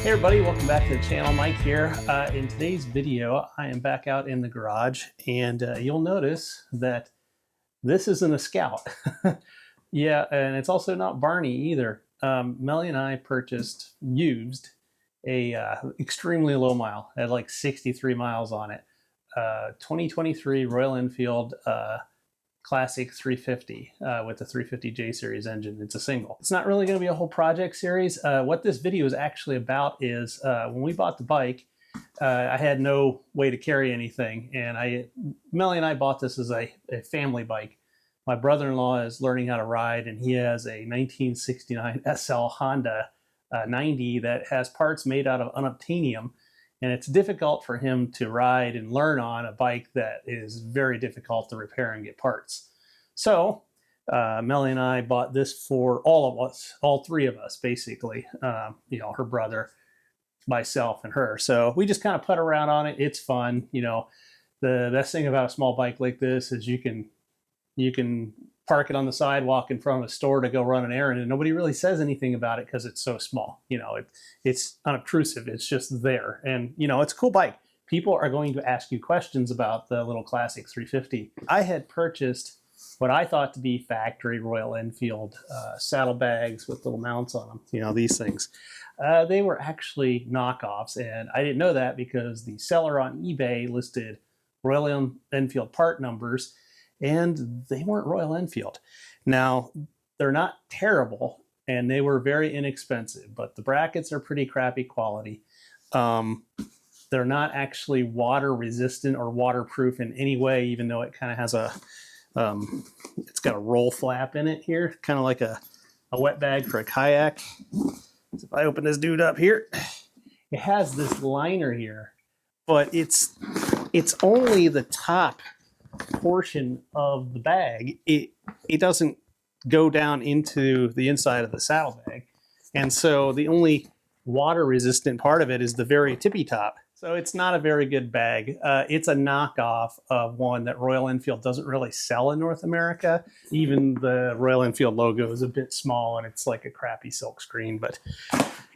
Hey everybody, welcome back to the channel. Mike here. In today's video, I am back out in the garage, and you'll notice that this isn't a Scout. Yeah, and it's also not Barney either. Melly and I used a extremely low mile, had like 63 miles on it. 2023 Royal Enfield Classic 350 with the 350J series engine. It's a single. It's not really going to be a whole project series. What this video is actually about is when we bought the bike, I had no way to carry anything, and Melly and I bought this as a family bike. My brother-in-law is learning how to ride, and he has a 1969 SL Honda 90 that has parts made out of unobtainium. And it's difficult for him to ride and learn on a bike that is very difficult to repair and get parts. So Melly and I bought this for all of us, all three of us, basically. You know, her brother, myself, and her. So we just kind of put around on it. It's fun. You know, the best thing about a small bike like this is you can park it on the sidewalk in front of a store to go run an errand, and nobody really says anything about it because it's so small. You know, it's unobtrusive. It's just there, and you know, it's a cool bike. People are going to ask you questions about the little Classic 350. I had purchased what I thought to be factory Royal Enfield saddlebags with little mounts on them. You know, these things. They were actually knockoffs, and I didn't know that because the seller on eBay listed Royal Enfield part numbers, and they weren't Royal Enfield. Now, they're not terrible, and they were very inexpensive, but the brackets are pretty crappy quality. They're not actually water resistant or waterproof in any way, even though it kind of has a, it's got a roll flap in it here, kind of like a wet bag for a kayak. So if I open this dude up here, it has this liner here, but it's only the top portion of the bag. It doesn't go down into the inside of the saddlebag, and so the only water resistant part of it is the very tippy top. So it's not a very good bag. It's a knockoff of one that Royal Enfield doesn't really sell in North America. Even the Royal Enfield logo is a bit small, and it's like a crappy silk screen, but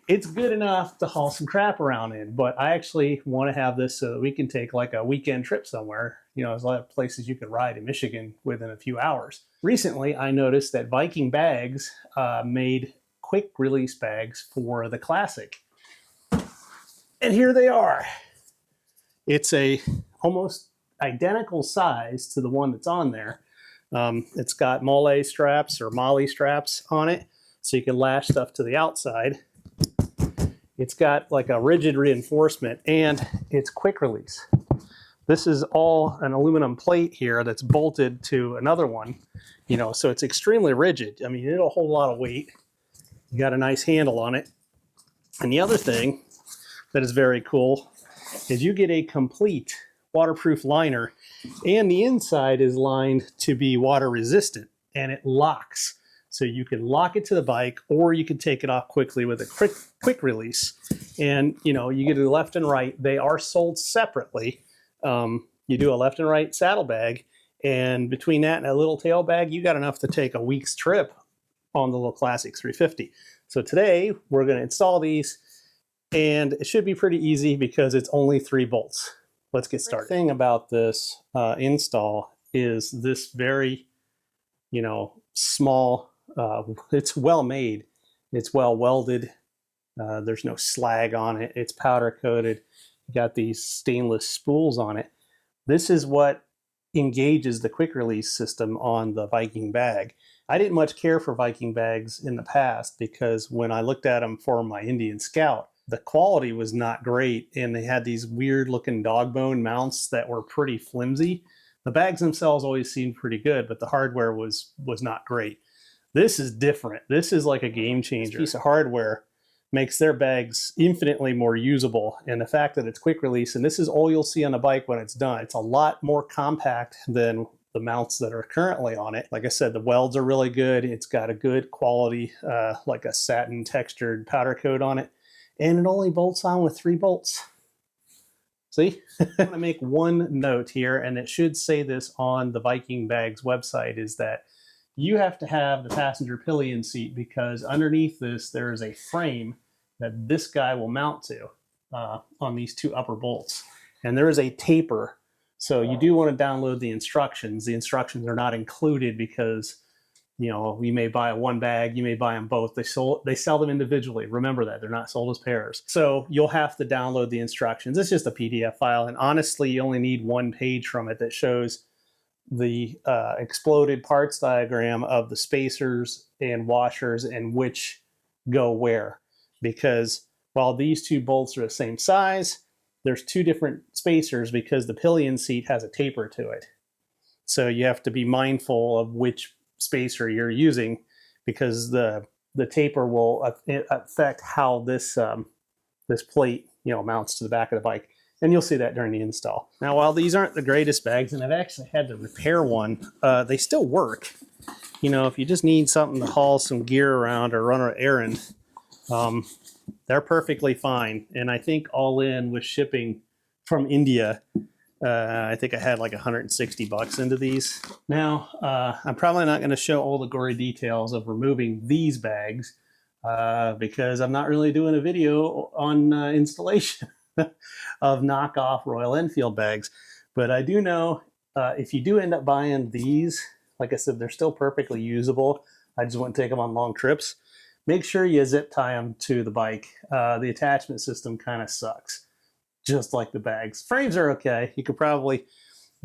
it's good enough to haul some crap around in. But I actually want to have this so that we can take like a weekend trip somewhere. You know, there's a lot of places you could ride in Michigan within a few hours. Recently, I noticed that Viking Bags made quick release bags for the Classic. And here they are. It's a almost identical size to the one that's on there. It's got Molly straps or Molly straps on it, so you can lash stuff to the outside. It's got like a rigid reinforcement, and it's quick release. This is all an aluminum plate here that's bolted to another one, you know, so it's extremely rigid. I mean, it'll hold a lot of weight. You got a nice handle on it. And the other thing that is very cool is you get a complete waterproof liner, and the inside is lined to be water resistant, and it locks. So you can lock it to the bike, or you can take it off quickly with a quick release. And you know, you get the left and right. They are sold separately. You do a left and right saddlebag, and between that and a little tail bag, you got enough to take a week's trip on the little Classic 350. So today we're going to install these, and it should be pretty easy because it's only 3 bolts. Let's get started. The thing about this install is this very, you know, small. It's well made. It's well welded. There's no slag on it. It's powder coated. You got these stainless spools on it. This is what engages the quick release system on the Viking bag. I didn't much care for Viking bags in the past because when I looked at them for my Indian Scout, the quality was not great, and they had these weird looking dog bone mounts that were pretty flimsy. The bags themselves always seemed pretty good, but the hardware was not great. This is different. This is like a game changer. This piece of hardware makes their bags infinitely more usable. And the fact that it's quick release, and this is all you'll see on the bike when it's done, it's a lot more compact than the mounts that are currently on it. Like I said, the welds are really good. It's got a good quality, like a satin textured powder coat on it. And it only bolts on with 3 bolts. See? I'm going to make one note here, and it should say this on the Viking Bags website, is that you have to have the passenger pillion seat, because underneath this there is a frame that this guy will mount to on these 2 upper bolts. And there is a taper. So you do want to download the instructions. The instructions are not included because, you know, you may buy one bag, you may buy them both. They sell them individually. Remember that. They're not sold as pairs. So you'll have to download the instructions. It's just a PDF file. And honestly, you only need 1 page from it that shows the exploded parts diagram of the spacers and washers and which go where. Because while these 2 bolts are the same size, there's 2 different spacers because the pillion seat has a taper to it. So you have to be mindful of which spacer you're using, because the taper will affect how this this plate, you know, mounts to the back of the bike. And you'll see that during the install. Now, while these aren't the greatest bags, and I've actually had to repair one, they still work. You know, if you just need something to haul some gear around or run an errand, they're perfectly fine. And I think all in with shipping from India, I think I had like 160 bucks into these. Now, I'm probably not going to show all the gory details of removing these bags because I'm not really doing a video on installation of knockoff Royal Enfield bags. But I do know if you do end up buying these, like I said, they're still perfectly usable. I just wouldn't take them on long trips. Make sure you zip tie them to the bike. The attachment system kind of sucks, just like the bags. Frames are okay. You could probably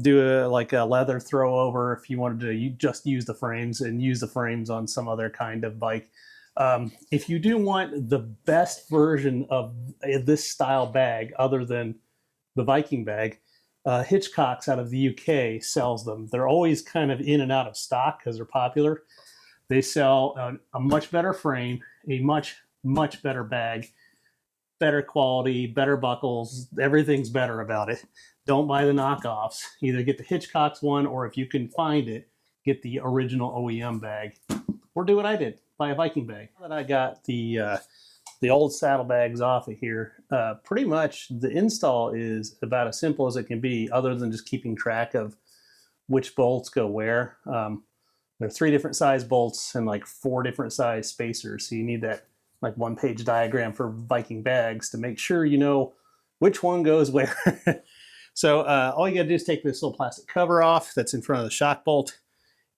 do like a leather throw over if you wanted to just use the frames and use the frames on some other kind of bike. If you do want the best version of this style bag, other than the Viking bag, Hitchcock's out of the UK sells them. They're always kind of in and out of stock because they're popular. They sell a much better frame, a much better bag, better quality, better buckles. Everything's better about it. Don't buy the knockoffs. Either get the Hitchcock's one, or if you can find it, get the original OEM bag. Or do what I did, buy a Viking bag. Now that I got the old saddlebags off of here, pretty much the install is about as simple as it can be, other than just keeping track of which bolts go where. There are 3 different size bolts and like 4 different size spacers. So you need that like 1-page diagram for Viking bags to make sure you know which one goes where. So all you gotta do is take this little plastic cover off that's in front of the shock bolt.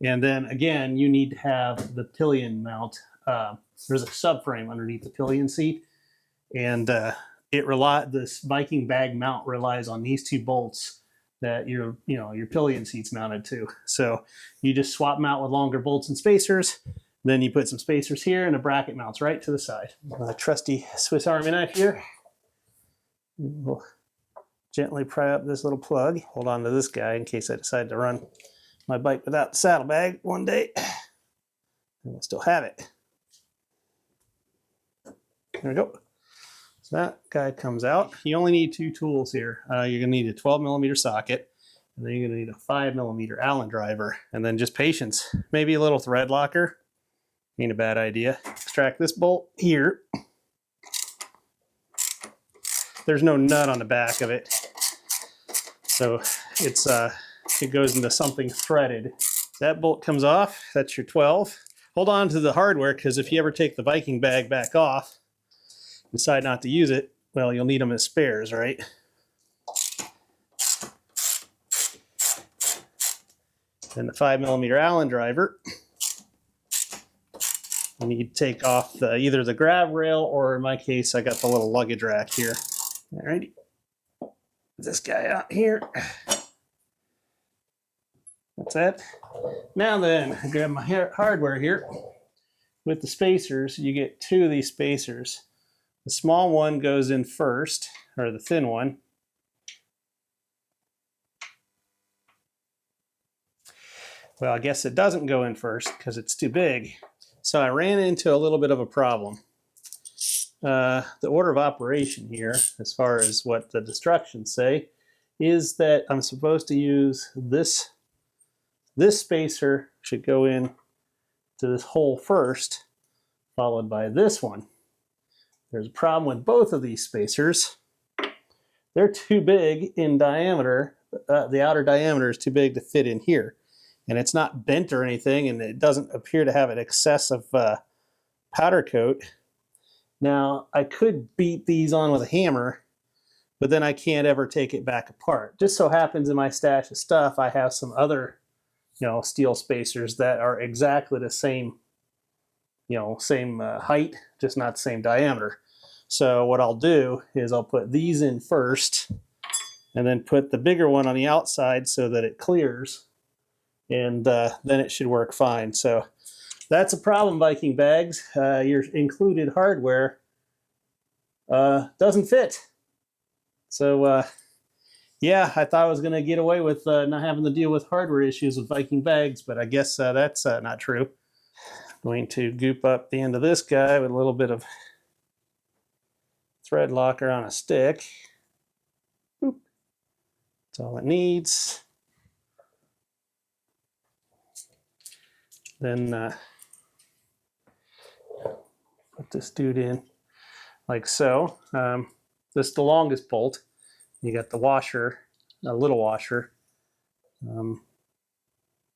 And then again, you need to have the pillion mount. There's a subframe underneath the pillion seat. And this Viking bag mount relies on these 2 bolts that your pillion seat's mounted to. So you just swap them out with longer bolts and spacers. Then you put some spacers here, and a bracket mounts right to the side. A trusty Swiss Army knife here. We'll gently pry up this little plug. Hold on to this guy in case I decide to run my bike without the saddlebag one day. And we'll still have it. There we go. So that guy comes out. You only need 2 tools here. You're gonna need a 12mm socket, and then you're gonna need a 5mm Allen driver, and then just patience. Maybe a little thread locker. Ain't a bad idea. Extract this bolt here. There's no nut on the back of it, so it goes into something threaded. That bolt comes off. That's your 12. Hold on to the hardware, because if you ever take the Viking bag back off, decide not to use it, well, you'll need them as spares, right? And the 5mm Allen driver. You need to take off either the grab rail, or in my case, I got the little luggage rack here. Alrighty. This guy out here. That's it. Now then, I grab my hardware here. With the spacers, you get 2 of these spacers. The small one goes in first, or the thin one. Well, I guess it doesn't go in first because it's too big. So I ran into a little bit of a problem. the order of operation here, as far as what the instructions say, is that I'm supposed to use this spacer should go in to this hole first, followed by this one. There's a problem with both of these spacers. They're too big in diameter. The outer diameter is too big to fit in here. And it's not bent or anything, and it doesn't appear to have an excessive powder coat. Now, I could beat these on with a hammer, but then I can't ever take it back apart. Just so happens in my stash of stuff, I have some other, steel spacers that are exactly the same, same height, just not the same diameter. So what I'll do is I'll put these in first and then put the bigger one on the outside so that it clears, and then it should work fine. So that's a problem, Viking Bags. Your included hardware doesn't fit. So yeah, I thought I was going to get away with not having to deal with hardware issues with Viking Bags, but I guess that's not true. I'm going to goop up the end of this guy with a little bit of thread locker on a stick. Boop. That's all it needs. Then put this dude in like so. This is the longest bolt. You got the washer, a little washer.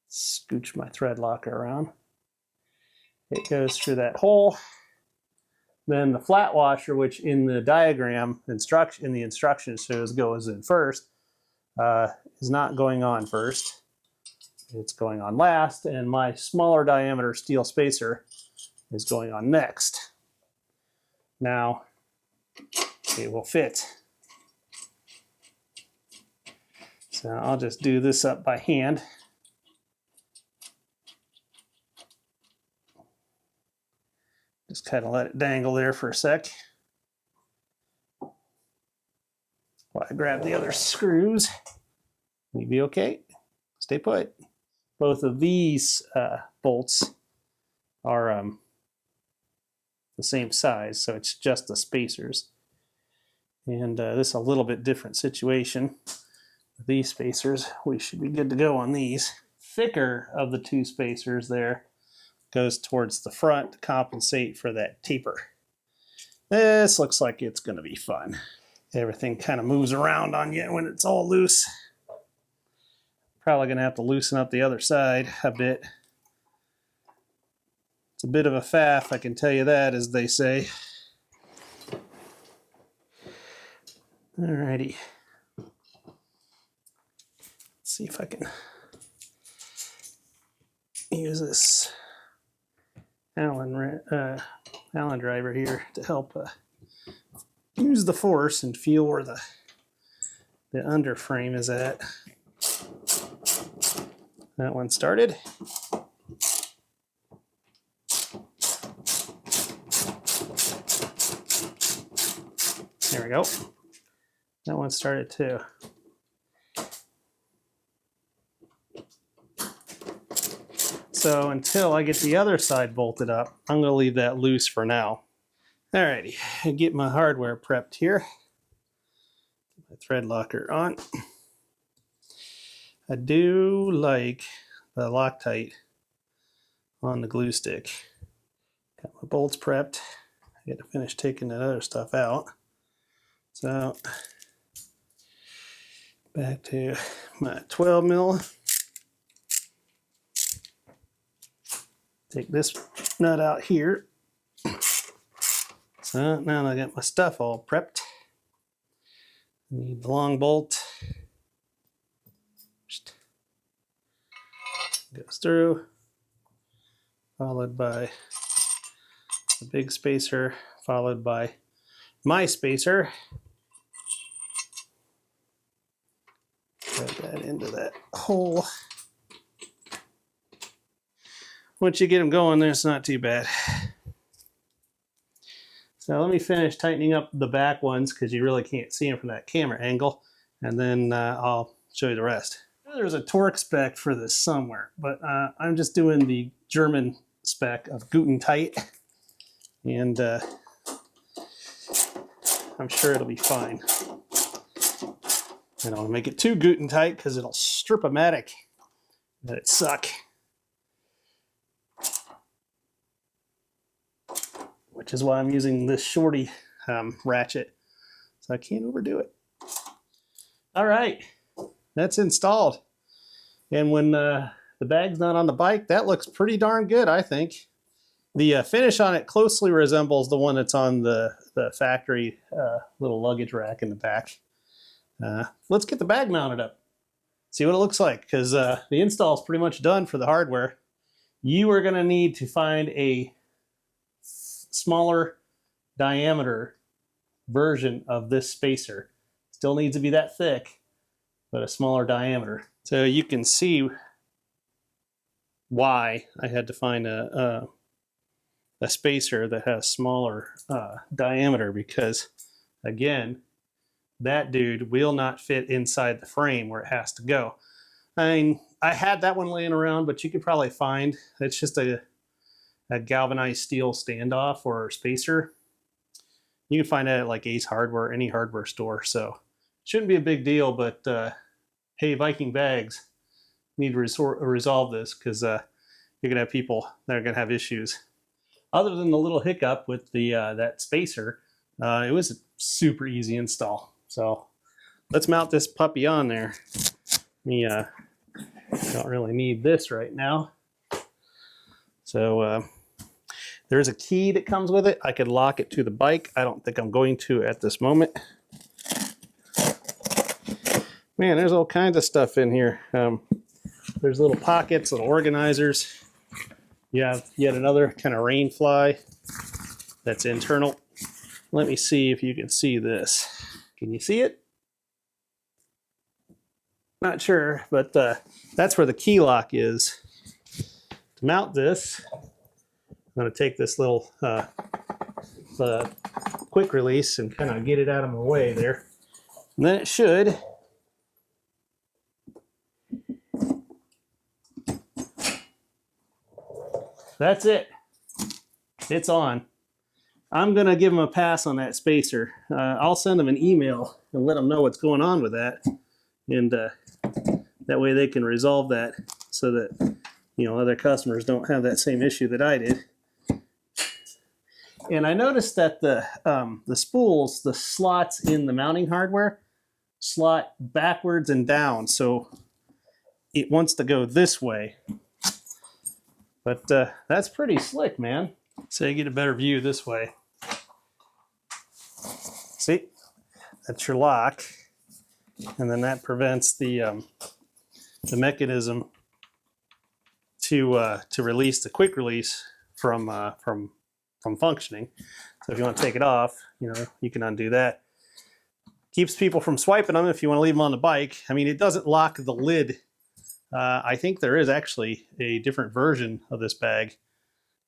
Scooch my thread locker around. It goes through that hole. Then the flat washer, which in the diagram in the instructions shows goes in first, is not going on first. It's going on last, and my smaller diameter steel spacer is going on next. Now, it will fit. So I'll just do this up by hand. Just kind of let it dangle there for a sec while I grab the other screws. You'll be okay. Stay put. Both of these bolts are the same size, so it's just the spacers. And this is a little bit different situation. These spacers, we should be good to go on these. Thicker of the two spacers there goes towards the front to compensate for that taper. This looks like it's going to be fun. Everything kind of moves around on you when it's all loose. Probably going to have to loosen up the other side a bit. It's a bit of a faff, I can tell you that, as they say. Alrighty. Let's see if I can use this Allen driver here to help use the force and feel where the underframe is at. That one started. There we go. That one started too. So until I get the other side bolted up, I'm going to leave that loose for now. Alrighty, I get my hardware prepped here. Get my thread locker on. I do like the Loctite on the glue stick. Got my bolts prepped. I got to finish taking that other stuff out. So back to my 12 mil. Take this nut out here. So now that I got my stuff all prepped, I need the long bolt. Goes through, followed by the big spacer, followed by my spacer. Put that into that hole. Once you get them going, it's not too bad. So let me finish tightening up the back ones because you really can't see them from that camera angle, and then I'll show you the rest. There's a torque spec for this somewhere, but I'm just doing the German spec of Guten Tight, and I'm sure it'll be fine. I don't want to make it too Guten tight because it'll strip-o-matic. Let it suck. Which is why I'm using this shorty ratchet, so I can't overdo it. All right, that's installed. And when the bag's not on the bike, that looks pretty darn good, I think. The finish on it closely resembles the one that's on the factory little luggage rack in the back. Let's get the bag mounted up, see what it looks like, because the install is pretty much done for the hardware. You are going to need to find a smaller diameter version of this spacer. Still needs to be that thick, but a smaller diameter. So you can see why I had to find a spacer that has smaller diameter, because again, that dude will not fit inside the frame where it has to go. I mean, I had that one laying around, but you could probably find, it's just a galvanized steel standoff or spacer. You can find that at like Ace Hardware, any hardware store, so shouldn't be a big deal. But hey, Viking Bags, need to resolve this, because you're gonna have people that are gonna have issues. Other than the little hiccup with the that spacer, it was a super easy install. So let's mount this puppy on there. Me don't really need this right now. So there's a key that comes with it. I could lock it to the bike. I don't think I'm going to at this moment. Man, there's all kinds of stuff in here. There's little pockets, little organizers. You have yet another kind of rain fly that's internal. Let me see if you can see this. Can you see it? Not sure, but that's where the key lock is. To mount this, I'm going to take this little quick release and kind of get it out of my way there. And then it should that's it. It's on. I'm going to give them a pass on that spacer. I'll send them an email and let them know what's going on with that. And that way they can resolve that so that, you know, other customers don't have that same issue that I did. And I noticed that the spools, the slots in the mounting hardware, slot backwards and down. So it wants to go this way. But that's pretty slick, man. So you get a better view this way. See, that's your lock, and then that prevents the mechanism to release the quick release from functioning. So if you want to take it off, you know, you can undo that. Keeps people from swiping them if you want to leave them on the bike. I mean, it doesn't lock the lid. I think there is actually a different version of this bag.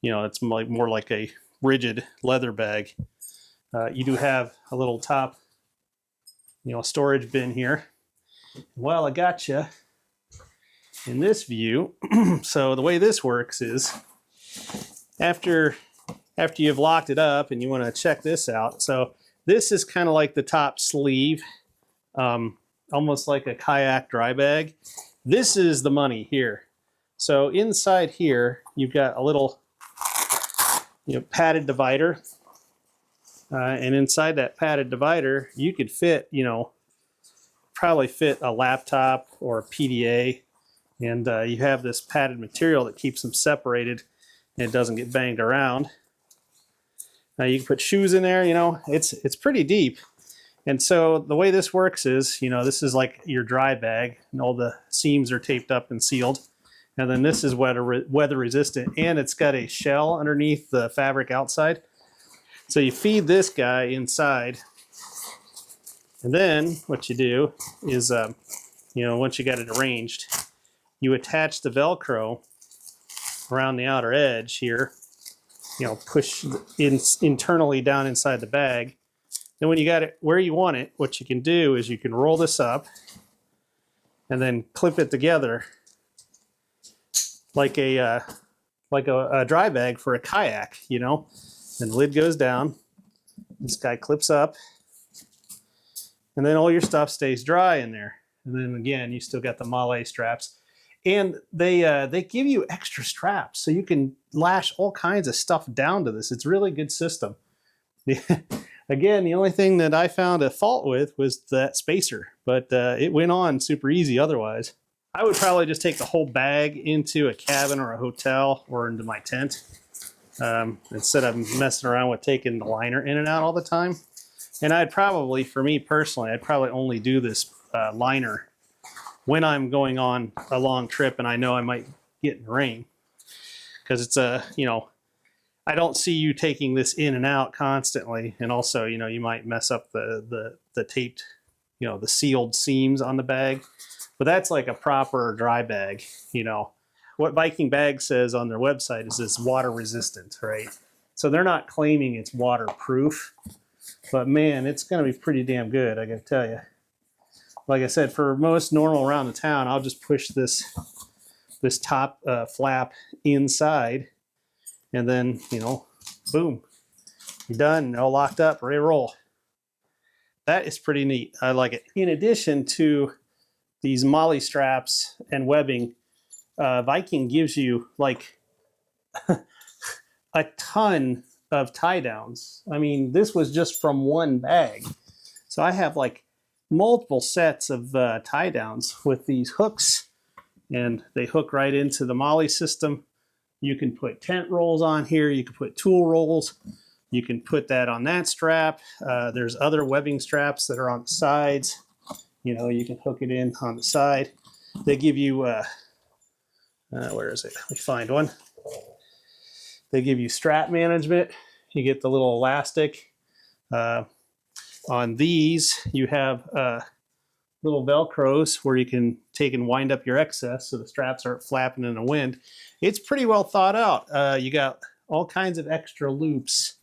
You know, it's more like a rigid leather bag. You do have a little top, you know, storage bin here. While I got you in this view, so the way this works is after you've locked it up and you want to check this out. So this is kind of like the top sleeve, almost like a kayak dry bag. This is the money here. So inside here, you've got a little, you know, padded divider. And inside that padded divider, you could fit, you know, probably fit a laptop or a PDA. And you have this padded material that keeps them separated and it doesn't get banged around. Now you can put shoes in there, you know, it's pretty deep. And so the way this works is, you know, this is like your dry bag and all the seams are taped up and sealed. And then this is weather resistant, and it's got a shell underneath the fabric outside. So you feed this guy inside. And then what you do is, you know, once you got it arranged, you attach the Velcro around the outer edge here, you know, push internally down inside the bag. Then when you got it where you want it, what you can do is you can roll this up and then clip it together like a dry bag for a kayak, you know. And the lid goes down. This guy clips up, and then all your stuff stays dry in there. And then again, you still got the Melly straps. And they give you extra straps, so you can lash all kinds of stuff down to this. It's a really good system. Again, the only thing that I found a fault with was that spacer, but it went on super easy otherwise. I would probably just take the whole bag into a cabin or a hotel or into my tent instead of messing around with taking the liner in and out all the time. And I'd probably, for me personally, I'd probably only do this liner when I'm going on a long trip and I know I might get in rain. Because it's a, you know, I don't see you taking this in and out constantly. And also, you know, you might mess up the taped, you know, the sealed seams on the bag. But that's like a proper dry bag, you know. What Viking Bags says on their website is it's water resistant, right? So they're not claiming it's waterproof. But man, it's going to be pretty damn good, I got to tell you. Like I said, for most normal around the town, I'll just push this top flap inside, and then, you know, boom, you're done, all locked up, ready to roll. That is pretty neat. I like it. In addition to these Melly straps and webbing, Viking gives you like a ton of tie downs. I mean, this was just from one bag. So I have like multiple sets of tie downs with these hooks, and they hook right into the Melly system. You can put tent rolls on here, you can put tool rolls, you can put that on that strap. There's other webbing straps that are on the sides. You know, you can hook it in on the side. They give you where is it? Let me find one. They give you strap management. You get the little elastic. On these, you have little Velcros where you can take and wind up your excess so the straps aren't flapping in the wind. It's pretty well thought out. You got all kinds of extra loops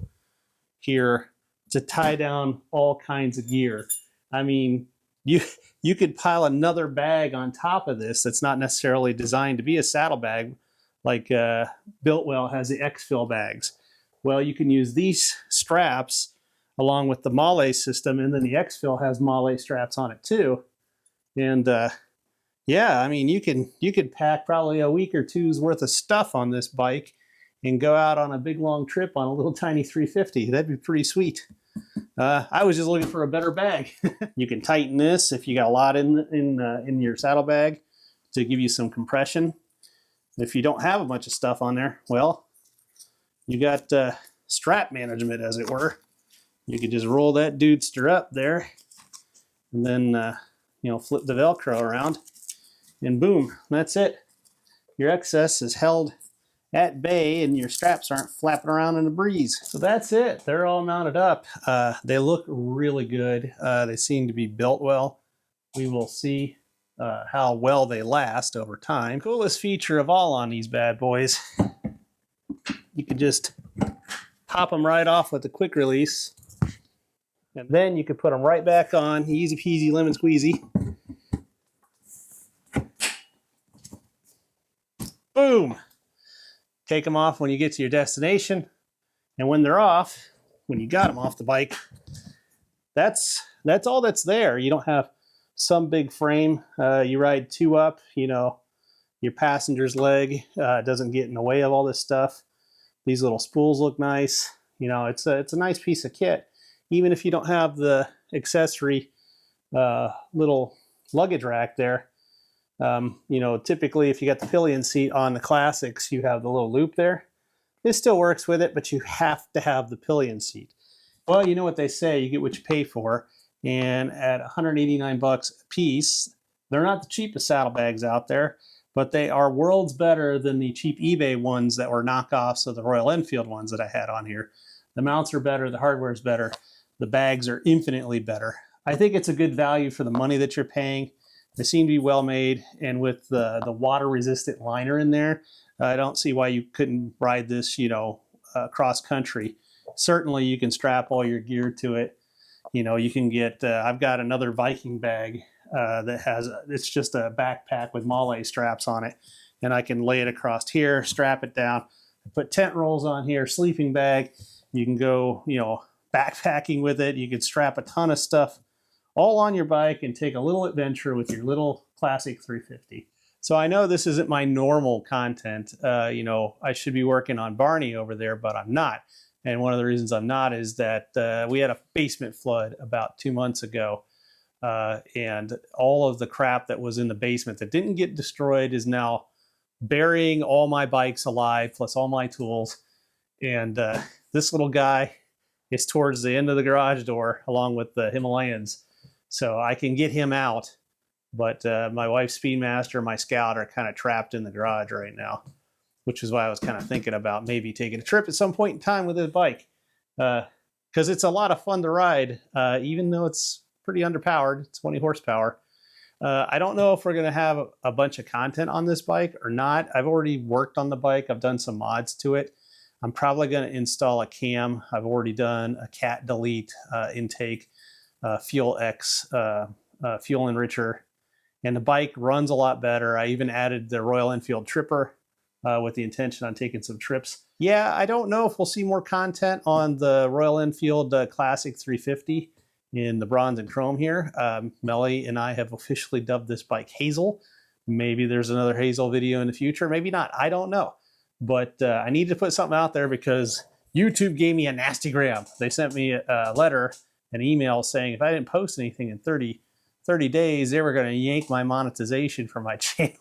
here to tie down all kinds of gear. I mean, you could pile another bag on top of this that's not necessarily designed to be a saddle bag, like Biltwell has the X-Fill bags. Well, you can use these straps along with the Melly system, and then the X-Fill has Melly straps on it too. And yeah, I mean, you could pack probably a week or two's worth of stuff on this bike and go out on a big long trip on a little tiny 350. That'd be pretty sweet. I was just looking for a better bag. You can tighten this if you got a lot in your saddlebag to give you some compression. If you don't have a bunch of stuff on there, well, you got strap management, as it were. You could just roll that dudester up there, and then you know, flip the Velcro around, and boom, that's it. Your excess is held at bay, and your straps aren't flapping around in the breeze. So that's it. They're all mounted up. They look really good. They seem to be built well. We will see how well they last over time. Coolest feature of all on these bad boys, you can just pop them right off with a quick release, and then you can put them right back on. Easy peasy lemon squeezy. Boom. Take them off when you get to your destination, and when they're off, when you got them off the bike, that's all that's there. You don't have some big frame. You ride two up, you know, your passenger's leg doesn't get in the way of all this stuff. These little spools look nice. You know, it's a nice piece of kit. Even if you don't have the accessory little luggage rack there, you know, typically if you got the pillion seat on the classics, you have the little loop there. This still works with it, but you have to have the pillion seat. Well, you know what they say, you get what you pay for. And at 189 bucks a piece, they're not the cheapest saddlebags out there, but they are worlds better than the cheap eBay ones that were knockoffs of the Royal Enfield ones that I had on here. The mounts are better, the hardware is better, the bags are infinitely better. I think it's a good value for the money that you're paying. They seem to be well made, and with the water resistant liner in there, I don't see why you couldn't ride this, you know, cross country. Certainly you can strap all your gear to it. You know, you can get, I've got another Viking bag that has, it's just a backpack with Melly straps on it. And I can lay it across here, strap it down, put tent rolls on here, sleeping bag. You can go, you know, backpacking with it. You can strap a ton of stuff all on your bike and take a little adventure with your little classic 350. So I know this isn't my normal content. You know, I should be working on Barney over there, but I'm not. And one of the reasons I'm not is that we had a basement flood about 2 months ago. And all of the crap that was in the basement that didn't get destroyed is now burying all my bikes alive, plus all my tools. And this little guy is towards the end of the garage door, along with the Himalayans. So I can get him out, but my wife's Speedmaster and my Scout are kind of trapped in the garage right now, which is why I was kind of thinking about maybe taking a trip at some point in time with his bike. Because it's a lot of fun to ride, even though it's pretty underpowered, 20 horsepower. I don't know if we're going to have a bunch of content on this bike or not. I've already worked on the bike. I've done some mods to it. I'm probably going to install a cam. I've already done a cat delete intake, fuel X, fuel enricher, and the bike runs a lot better. I even added the Royal Enfield tripper with the intention on taking some trips. Yeah, I don't know if we'll see more content on the Royal Enfield Classic 350 in the bronze and chrome here. Melly and I have officially dubbed this bike Hazel. Maybe there's another Hazel video in the future, maybe not, I don't know. But I need to put something out there because YouTube gave me a nasty gram. They sent me a letter, an email saying if I didn't post anything in 30 days, they were going to yank my monetization from my channel.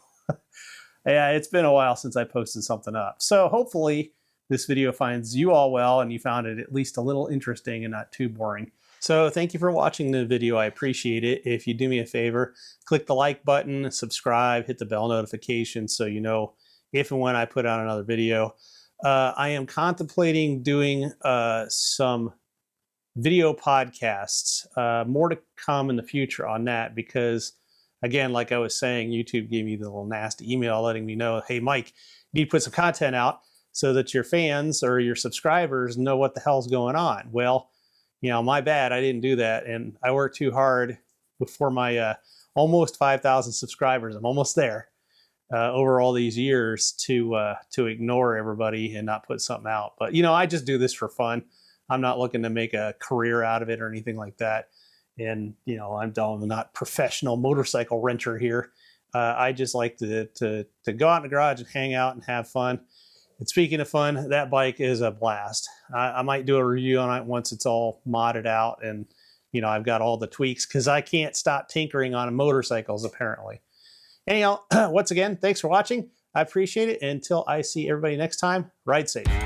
Yeah, it's been a while since I posted something up. So hopefully this video finds you all well and you found it at least a little interesting and not too boring. So thank you for watching the video. I appreciate it. If you do me a favor, click the like button, subscribe, hit the bell notification so you know if and when I put out another video. I am contemplating doing some video podcasts. More to come in the future on that because, again, like I was saying, YouTube gave me the little nasty email letting me know, hey, Mike, you need to put some content out so that your fans or your subscribers know what the hell's going on. Well, you know, my bad, I didn't do that. And I worked too hard before my almost 5,000 subscribers. I'm almost there over all these years to ignore everybody and not put something out. But, you know, I just do this for fun. I'm not looking to make a career out of it or anything like that. And, you know, I'm not professional motorcycle renter here. I just like to go out in the garage and hang out and have fun. And speaking of fun, that bike is a blast. I might do a review on it once it's all modded out and, you know, I've got all the tweaks because I can't stop tinkering on motorcycles apparently. Anyhow, once again, thanks for watching. I appreciate it. Until I see everybody next time, ride safe.